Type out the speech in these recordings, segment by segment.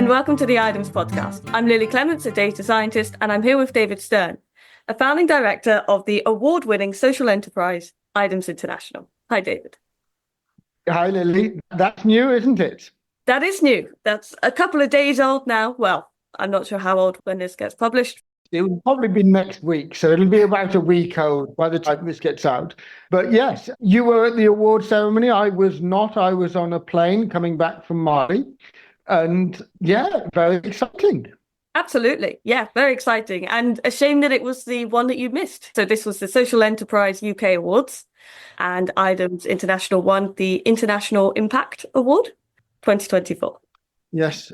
and welcome to the IDEMS podcast. I'm Lily Clements, a data scientist, and I'm here with David Stern, a founding director of the award-winning social enterprise, IDEMS International. Hi, David. Hi, Lily. That's new, isn't it? That is new. That's a couple of days old now. Well, I'm not sure how old when this gets published. It will probably be next week, so it'll be about a week old by the time this gets out. But yes, you were at the award ceremony. I was not. I was on a plane coming back from Mali. And yeah, very exciting. Absolutely. Yeah, very exciting. And a shame that it was the one that you missed. So this was the Social Enterprise UK Awards, and IDEMS International won the International Impact Award 2024. Yes.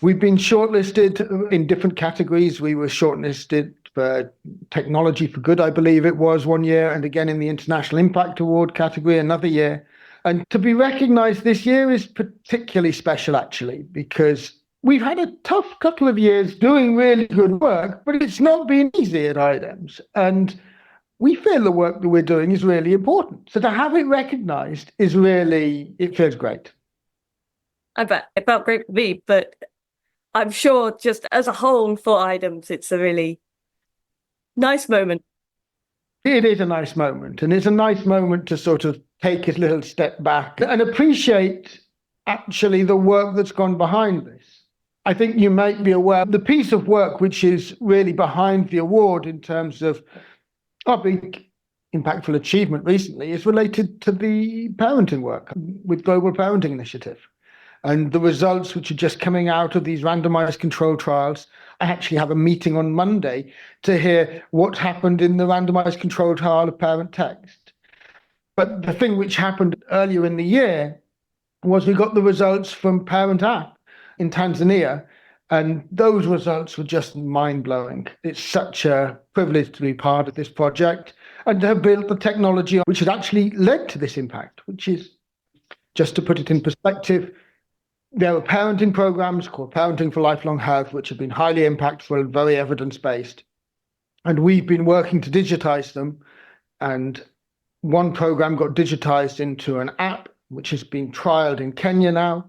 We've been shortlisted in different categories. We were shortlisted for Technology for Good, I believe it was, one year, and again in the International Impact Award category another year. And to be recognised this year is particularly special, actually, because we've had a tough couple of years doing really good work, but it's not been easy at IDEMS. And we feel the work that we're doing is really important. So to have it recognised is really, it feels great. I bet. It felt great for me, but I'm sure just as a whole for IDEMS, it's a really nice moment. It is a nice moment, and it's a nice moment to sort of take a little step back and appreciate actually the work that's gone behind this. I think you might be aware the piece of work which is really behind the award in terms of our big impactful achievement recently is related to the parenting work with Global Parenting Initiative. And the results which are just coming out of these randomized control trials. I actually have a meeting on Monday to hear what happened in the randomized control trial of parent text. But the thing which happened earlier in the year was we got the results from Parent App in Tanzania, and those results were just mind-blowing. It's such a privilege to be part of this project and to have built the technology which has actually led to this impact, which is, just to put it in perspective, there are parenting programs called Parenting for Lifelong Health, which have been highly impactful and very evidence-based. And we've been working to digitize them. And one program got digitized into an app, which has been trialed in Kenya now.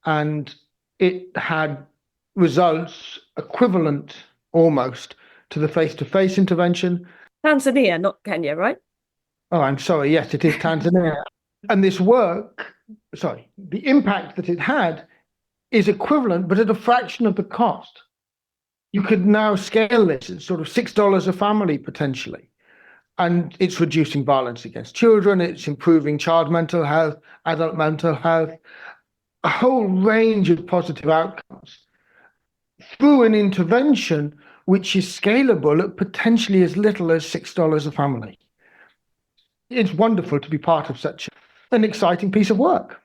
And it had results equivalent almost to the face-to-face intervention. Tanzania, not Kenya, right? Oh, I'm sorry. Yes, it is Tanzania. And this work, the impact that it had is equivalent, but at a fraction of the cost. You could now scale this at sort of $6 a family potentially. And it's reducing violence against children. It's improving child mental health, adult mental health, a whole range of positive outcomes through an intervention which is scalable at potentially as little as $6 a family. It's wonderful to be part of such an exciting piece of work.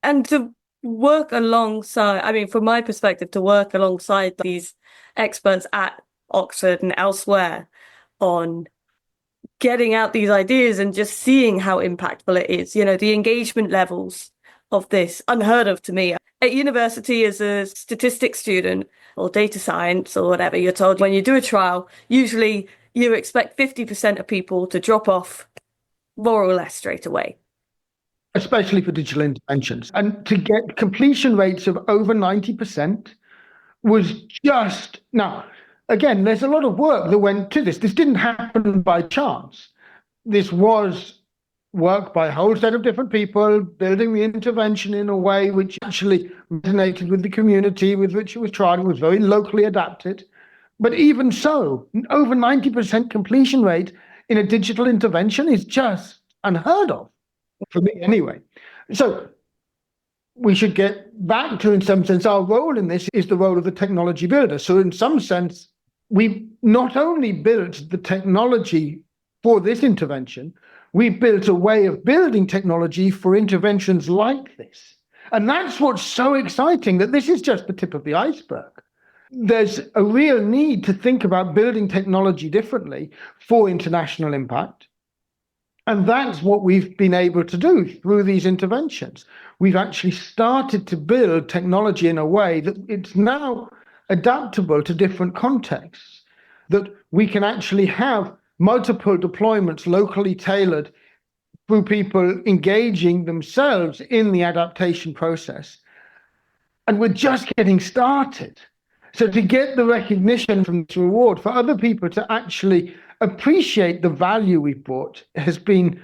And to work alongside, I mean, from my perspective, to work alongside these experts at Oxford and elsewhere on getting out these ideas and just seeing how impactful it is, you know, the engagement levels of this, unheard of to me. At university as a statistics student or data science or whatever, you're told when you do a trial, usually you expect 50% of people to drop off more or less straight away. Especially for digital interventions. And to get completion rates of over 90% was just, now, again, there's a lot of work that went to this. This didn't happen by chance. This was work by a whole set of different people, building the intervention in a way which actually resonated with the community with which it was tried. It was very locally adapted. But even so, over 90% completion rate in a digital intervention is just unheard of. For me, anyway. So we should get back to, in some sense, our role in this is the role of the technology builder. So in some sense, we not only built the technology for this intervention, we built a way of building technology for interventions like this. And that's what's so exciting, that this is just the tip of the iceberg. There's a real need to think about building technology differently for international impact. And that's what we've been able to do through these interventions. We've actually started to build technology in a way that it's now adaptable to different contexts, that we can actually have multiple deployments locally tailored through people engaging themselves in the adaptation process. And we're just getting started. So to get the recognition from this reward, for other people to actually appreciate the value we've brought has been,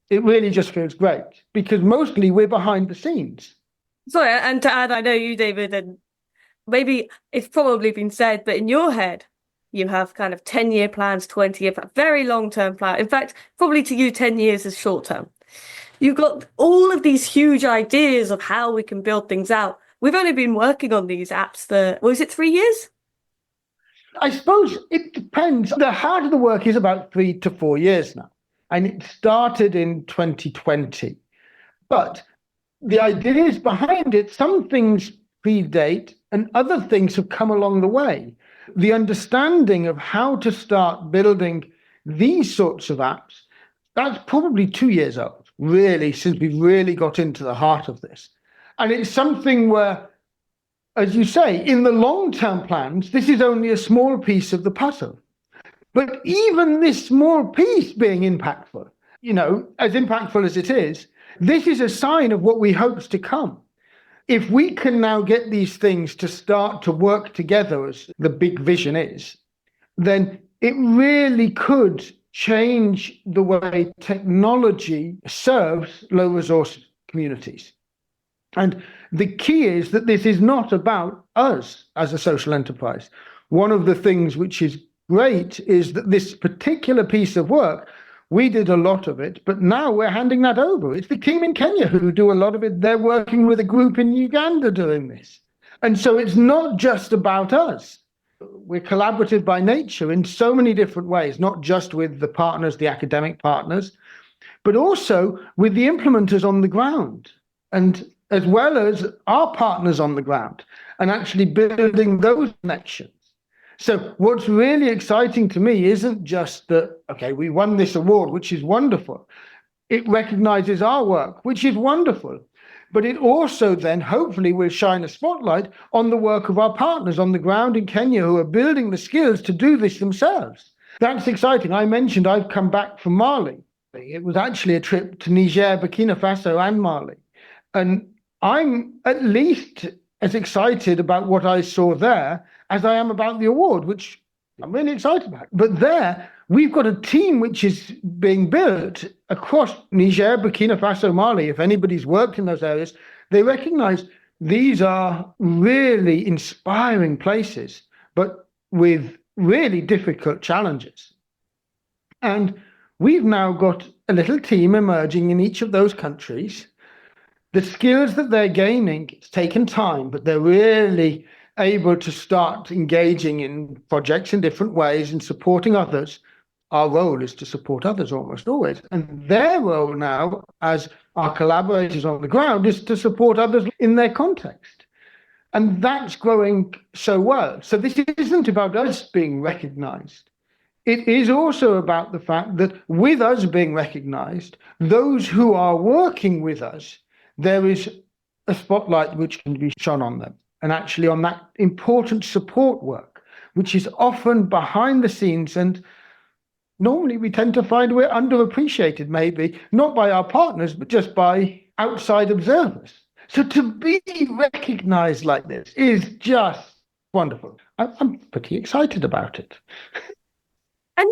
it really just feels great because mostly we're behind the scenes. Sorry, and to add, I know you, David, and maybe it's probably been said, but in your head, you have kind of 10-year plans, 20-year plans, very long-term plan. In fact, probably to you, 10 years is short term. You've got all of these huge ideas of how we can build things out. We've only been working on these apps for, was it 3 years? I suppose it depends. The heart of the work is about 3 to 4 years now. And it started in 2020. But the ideas behind it, some things predate and other things have come along the way. The understanding of how to start building these sorts of apps, that's probably 2 years old, really, since we've really got into the heart of this. And it's something where, as you say, in the long-term plans, this is only a small piece of the puzzle. But even this small piece being impactful, as impactful as it is, this is a sign of what we hope to come. If we can now get these things to start to work together, as the big vision is, then it really could change the way technology serves low resource communities. And the key is that this is not about us as a social enterprise. One of the things which is great is that this particular piece of work, we did a lot of it, but now we're handing that over. It's the team in Kenya who do a lot of it. They're working with a group in Uganda doing this. And so it's not just about us. We're collaborative by nature in so many different ways, not just with the partners, the academic partners, but also with the implementers on the ground, and as well as our partners on the ground, and actually building those connections. So what's really exciting to me isn't just that, okay, we won this award, which is wonderful. It recognizes our work, which is wonderful. But it also then hopefully will shine a spotlight on the work of our partners on the ground in Kenya who are building the skills to do this themselves. That's exciting. I mentioned I've come back from Mali. It was actually a trip to Niger, Burkina Faso, and Mali. And I'm at least as excited about what I saw there as I am about the award, which I'm really excited about. But there, we've got a team which is being built across Niger, Burkina Faso, Mali. If anybody's worked in those areas, they recognize these are really inspiring places, but with really difficult challenges. And we've now got a little team emerging in each of those countries. The skills that they're gaining, it's taken time, but they're really able to start engaging in projects in different ways and supporting others. Our role is to support others almost always. And their role now, as our collaborators on the ground, is to support others in their context. And that's growing so well. So this isn't about us being recognized. It is also about the fact that with us being recognized, those who are working with us, there is a spotlight which can be shone on them. And actually on that important support work, which is often behind the scenes. And normally we tend to find we're underappreciated, maybe, not by our partners, but just by outside observers. So to be recognized like this is just wonderful. I'm pretty excited about it. And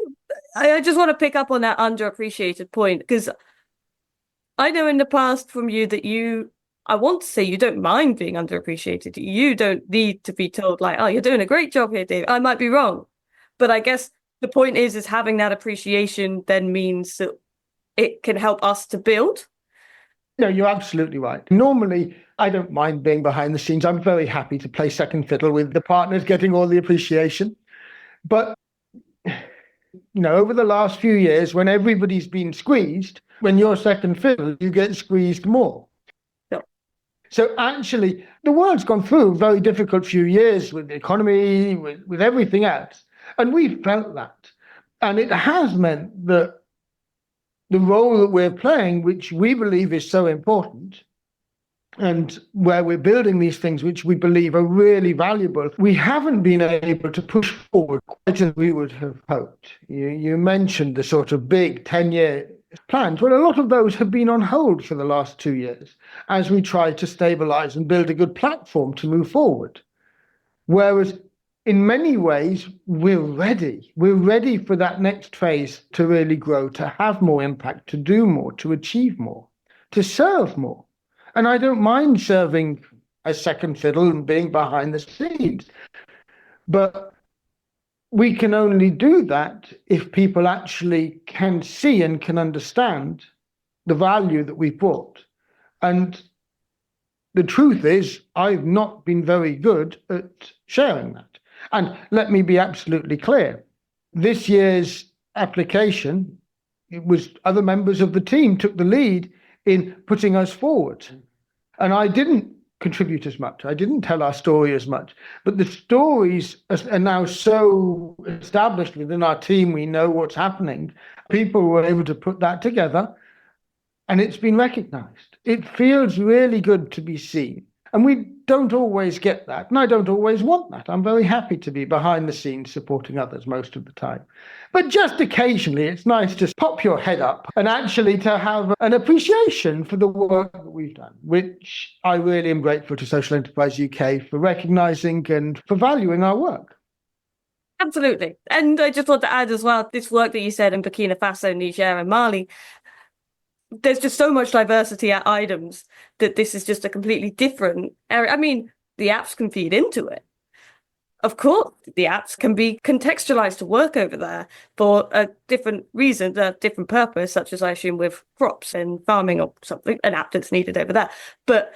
I just want to pick up on that underappreciated point, because I know in the past from you that I want to say you don't mind being underappreciated. You don't need to be told like, oh, you're doing a great job here, Dave. I might be wrong. But I guess the point is having that appreciation then means that it can help us to build. No, you're absolutely right. Normally, I don't mind being behind the scenes. I'm very happy to play second fiddle with the partners getting all the appreciation. But, over the last few years, when everybody's been squeezed, when you're second fiddle, you get squeezed more. So actually, the world's gone through a very difficult few years with the economy, with everything else. And we've felt that. And it has meant that the role that we're playing, which we believe is so important, and where we're building these things which we believe are really valuable, we haven't been able to push forward quite as we would have hoped. You mentioned the sort of big 10-year plans. Well, a lot of those have been on hold for the last 2 years as we try to stabilize and build a good platform to move forward. Whereas in many ways, we're ready. We're ready for that next phase to really grow, to have more impact, to do more, to achieve more, to serve more. And I don't mind serving as second fiddle and being behind the scenes. But we can only do that if people actually can see and can understand the value that we've brought. And the truth is, I've not been very good at sharing that. And let me be absolutely clear. This year's application, it was other members of the team took the lead in putting us forward. And I didn't contribute as much. I didn't tell our story as much. But the stories are now so established within our team, we know what's happening. People were able to put that together, and it's been recognized. It feels really good to be seen. And we don't always get that, and I don't always want that. I'm very happy to be behind the scenes supporting others most of the time. But just occasionally, it's nice to pop your head up and actually to have an appreciation for the work that we've done, which I really am grateful to Social Enterprise UK for recognising and for valuing our work. Absolutely. And I just want to add as well, this work that you said in Burkina Faso, Niger and Mali, there's just so much diversity at IDEMS that this is just a completely different area. I mean, the apps can feed into it. Of course, the apps can be contextualized to work over there for a different reason, a different purpose, such as I assume with crops and farming or something, an app that's needed over there. But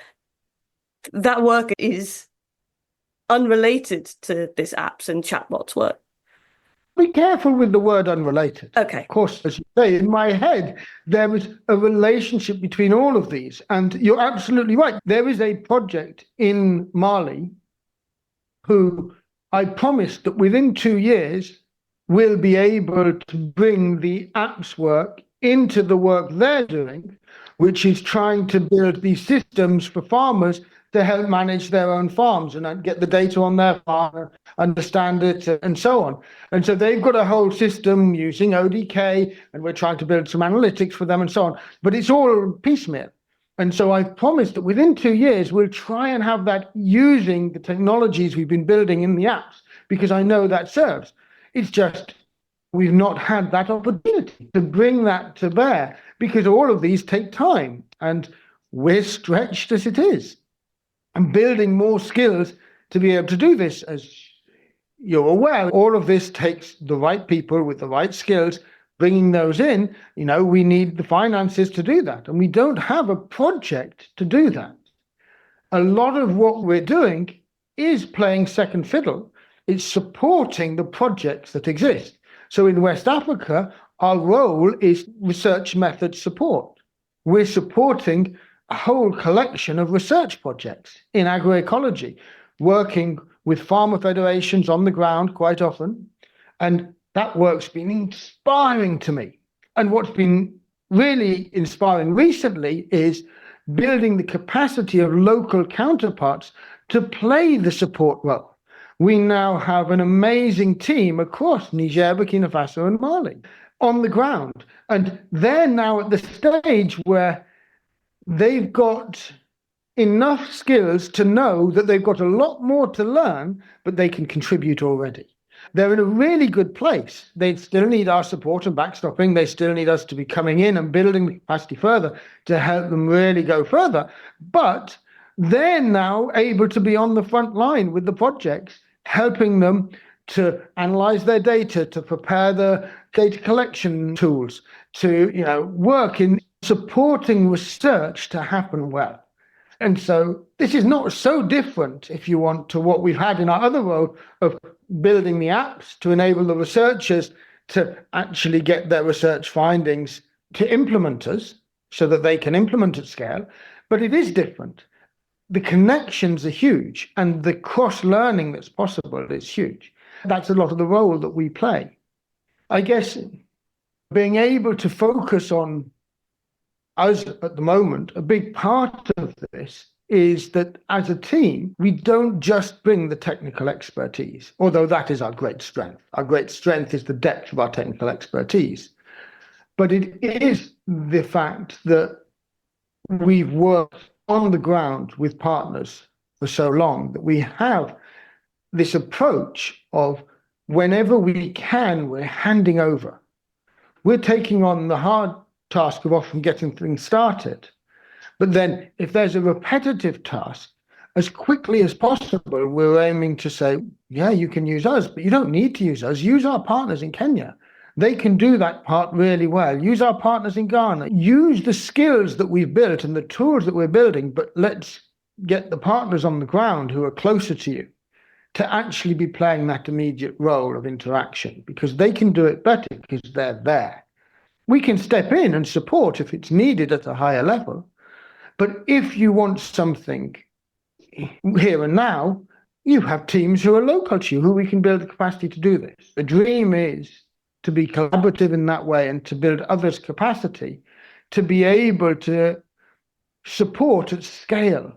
that work is unrelated to this apps and chatbots work. Be careful with the word unrelated. Okay. Of course, as you say, in my head, there is a relationship between all of these. And you're absolutely right. There is a project in Mali who I promised that within 2 years, we'll be able to bring the apps work into the work they're doing, which is trying to build these systems for farmers to help manage their own farms and get the data on their farm, understand it, and so on. And so they've got a whole system using ODK, and we're trying to build some analytics for them and so on. But it's all piecemeal. And so I've promised that within 2 years, we'll try and have that using the technologies we've been building in the apps, because I know that serves. It's just we've not had that opportunity to bring that to bear, because all of these take time, and we're stretched as it is. And building more skills to be able to do this, as you're aware, all of this takes the right people with the right skills, bringing those in. You know, we need the finances to do that, and we don't have a project to do that. A lot of what we're doing is playing second fiddle. It's supporting the projects that exist. So in West Africa, our role is research method support. We're supporting a whole collection of research projects in agroecology, working with farmer federations on the ground quite often. And that work's been inspiring to me. And what's been really inspiring recently is building the capacity of local counterparts to play the support role. We now have an amazing team across Niger, Burkina Faso, and Mali on the ground. And they're now at the stage where they've got enough skills to know that they've got a lot more to learn, but they can contribute already. They're in a really good place. They still need our support and backstopping. They still need us to be coming in and building the capacity further to help them really go further. But they're now able to be on the front line with the projects, helping them to analyze their data, to prepare the data collection tools, to work in supporting research to happen well. And so this is not so different, if you want, to what we've had in our other role of building the apps to enable the researchers to actually get their research findings to implementers so that they can implement at scale. But it is different. The connections are huge, and the cross-learning that's possible is huge. That's a lot of the role that we play. I guess being able to focus on us at the moment, a big part of this is that as a team, we don't just bring the technical expertise, although that is our great strength. Our great strength is the depth of our technical expertise. But it is the fact that we've worked on the ground with partners for so long that we have this approach of whenever we can, we're handing over. We're taking on the hard task of often getting things started. But then if there's a repetitive task, as quickly as possible, we're aiming to say, yeah, you can use us, but you don't need to use us. Use our partners in Kenya. They can do that part really well. Use our partners in Ghana. Use the skills that we've built and the tools that we're building, but let's get the partners on the ground who are closer to you to actually be playing that immediate role of interaction, because they can do it better because they're there. We can step in and support if it's needed at a higher level. But if you want something here and now, you have teams who are local to you, who we can build the capacity to do this. The dream is to be collaborative in that way and to build others' capacity to be able to support at scale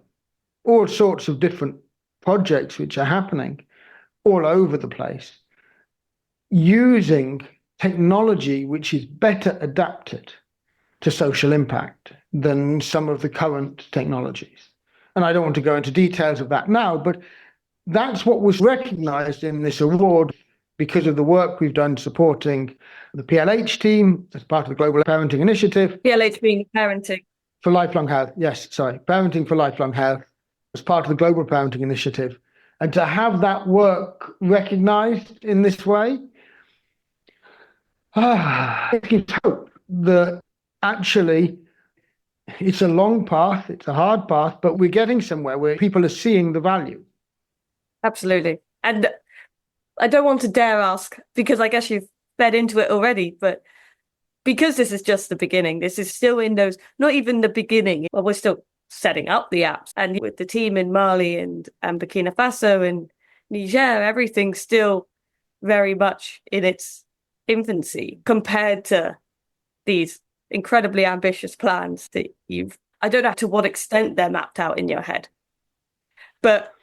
all sorts of different projects which are happening all over the place, using technology which is better adapted to social impact than some of the current technologies. And I don't want to go into details of that now, but that's what was recognized in this award because of the work we've done supporting the PLH team as part of the Global Parenting Initiative. PLH being Parenting for Lifelong Health. Yes, sorry. Parenting for Lifelong Health as part of the Global Parenting Initiative. And to have that work recognized in this way, it gives hope that actually it's a long path, it's a hard path, but we're getting somewhere where people are seeing the value. Absolutely. And I don't want to dare ask, because I guess you've fed into it already, but because this is just the beginning, this is still in those, not even the beginning, well, we're still setting up the apps. And with the team in Mali and Burkina Faso and Niger, everything's still very much in its infancy compared to these incredibly ambitious plans that I don't know to what extent they're mapped out in your head. But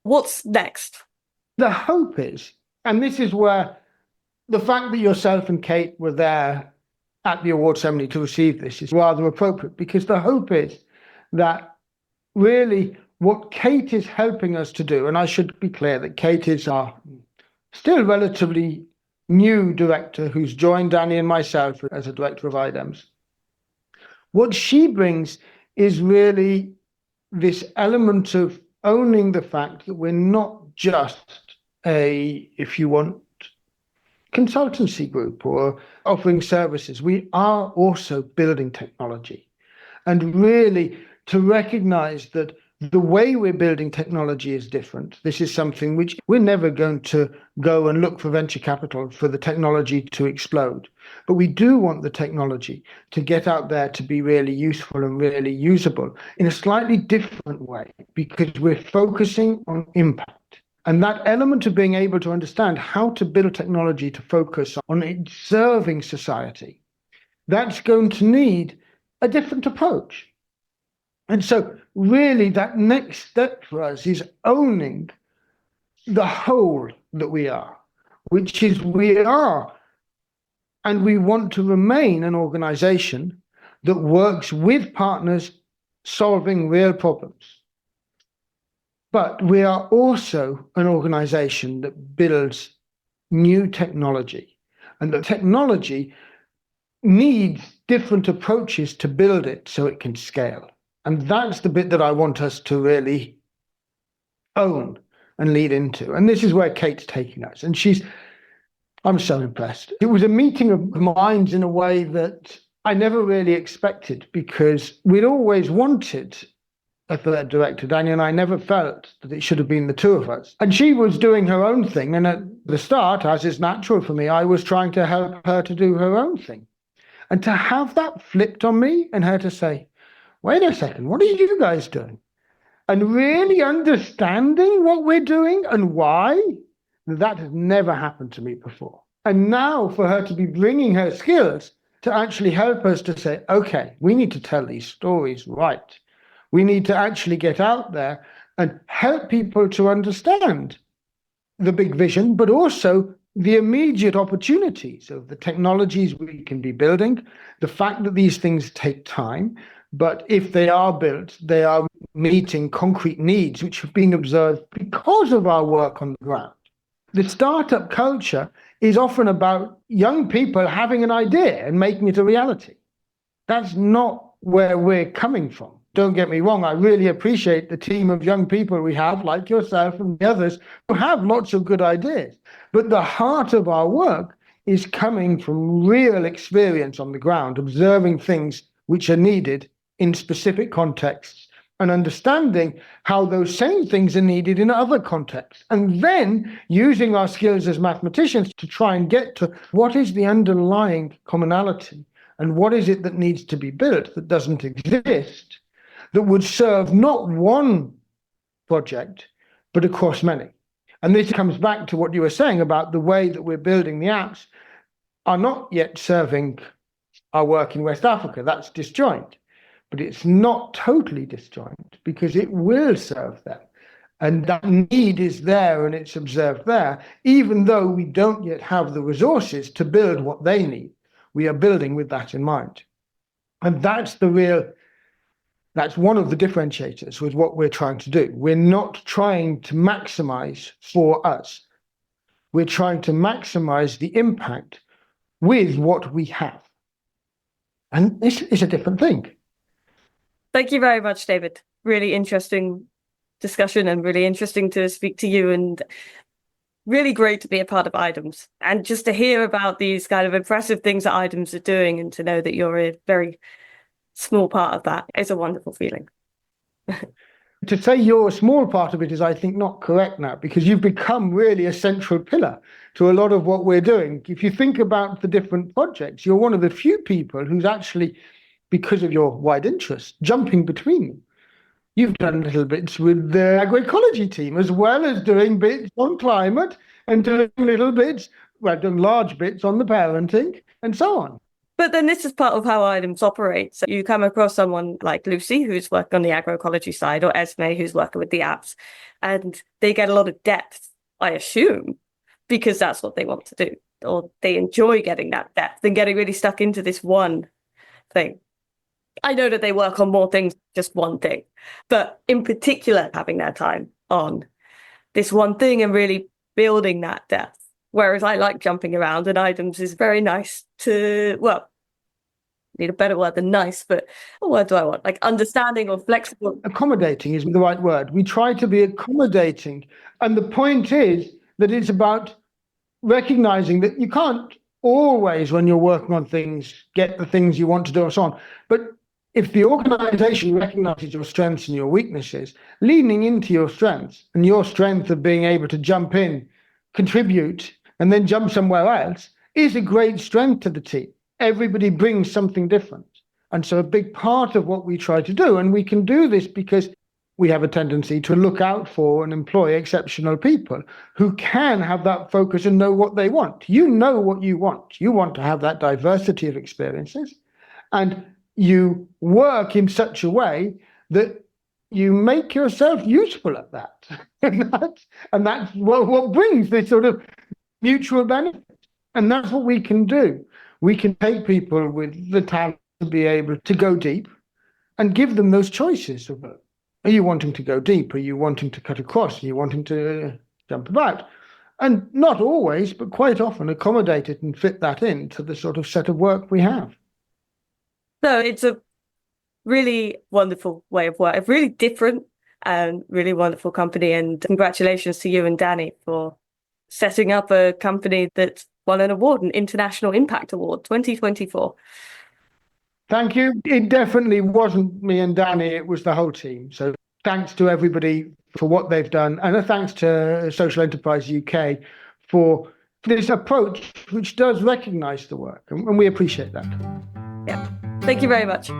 what's next? The hope is, and this is where the fact that yourself and Kate were there at the award ceremony to receive this is rather appropriate, because the hope is that really what Kate is helping us to do, and I should be clear that Kate is our still relatively new director who's joined Danny and myself as a director of IDEMS. What she brings is really this element of owning the fact that we're not just a, if you want, consultancy group or offering services. We are also building technology, and really to recognize that the way we're building technology is different. This is something which we're never going to go and look for venture capital for the technology to explode. But we do want the technology to get out there to be really useful and really usable in a slightly different way, because we're focusing on impact. And that element of being able to understand how to build technology to focus on serving society, that's going to need a different approach. And so really that next step for us is owning the whole that we are, which is we are, and we want to remain an organization that works with partners solving real problems. But we are also an organization that builds new technology, and the technology needs different approaches to build it so it can scale. And that's the bit that I want us to really own and lead into. And this is where Kate's taking us. And I'm so impressed. It was a meeting of minds in a way that I never really expected, because we'd always wanted a third director. Daniel and I never felt that it should have been the two of us. And she was doing her own thing. And at the start, as is natural for me, I was trying to help her to do her own thing. And to have that flipped on me and her to say, wait a second, what are you guys doing? And really understanding what we're doing and why, that has never happened to me before. And now for her to be bringing her skills to actually help us to say, okay, we need to tell these stories right. We need to actually get out there and help people to understand the big vision, but also the immediate opportunities of the technologies we can be building, the fact that these things take time, but if they are built, they are meeting concrete needs which have been observed because of our work on the ground. The startup culture is often about young people having an idea and making it a reality. That's not where we're coming from. Don't get me wrong, I really appreciate the team of young people we have, like yourself and the others, who have lots of good ideas. But the heart of our work is coming from real experience on the ground, observing things which are needed in specific contexts and understanding how those same things are needed in other contexts. And then using our skills as mathematicians to try and get to what is the underlying commonality and what is it that needs to be built that doesn't exist, that would serve not one project, but across many. And this comes back to what you were saying about the way that we're building the apps are not yet serving our work in West Africa. That's disjoint. But it's not totally disjoint because it will serve them. And that need is there and it's observed there, even though we don't yet have the resources to build what they need. We are building with that in mind. And that's one of the differentiators with what we're trying to do. We're not trying to maximize for us. We're trying to maximize the impact with what we have. And this is a different thing. Thank you very much, David. Really interesting discussion and really interesting to speak to you, and really great to be a part of IDEMS and just to hear about these kind of impressive things that IDEMS are doing and to know that you're a very small part of that is a wonderful feeling. To say you're a small part of it is, I think, not correct now, because you've become really a central pillar to a lot of what we're doing. If you think about the different projects, you're one of the few people who's actually, because of your wide interest, jumping between them. You've done little bits with the agroecology team, as well as doing bits on climate and doing little bits, well, done large bits on the parenting and so on. But then this is part of how IDEMS operates. You come across someone like Lucy, who's working on the agroecology side, or Esme, who's working with the apps, and they get a lot of depth, I assume, because that's what they want to do, or they enjoy getting that depth and getting really stuck into this one thing. I know that they work on more things, just one thing, but in particular, having their time on this one thing and really building that depth. Whereas I like jumping around, and IDEMS is very nice to, well, need a better word than nice, but what word do I want? Like understanding or flexible. Accommodating is the right word. We try to be accommodating. And the point is that it's about recognizing that you can't always, when you're working on things, get the things you want to do and so on. But if the organization recognizes your strengths and your weaknesses, leaning into your strengths and your strength of being able to jump in, contribute, and then jump somewhere else is a great strength to the team. Everybody brings something different. And so a big part of what we try to do, and we can do this because we have a tendency to look out for and employ exceptional people who can have that focus and know what they want. You know what you want. You want to have that diversity of experiences, and you work in such a way that you make yourself useful at that. and that's what brings this sort of mutual benefit. And that's what we can do. We can take people with the talent to be able to go deep and give them those choices. Are you wanting to go deep? Are you wanting to cut across? Are you wanting to jump about? And not always, but quite often accommodate it and fit that into the sort of set of work we have. So it's a really wonderful way of work, a really different and really wonderful company. And congratulations to you and Danny for setting up a company that won an award, an International Impact Award 2024. Thank you. It definitely wasn't me and Danny, it was the whole team. So thanks to everybody for what they've done. And a thanks to Social Enterprise UK for this approach, which does recognise the work. And we appreciate that. Yeah. Thank you very much.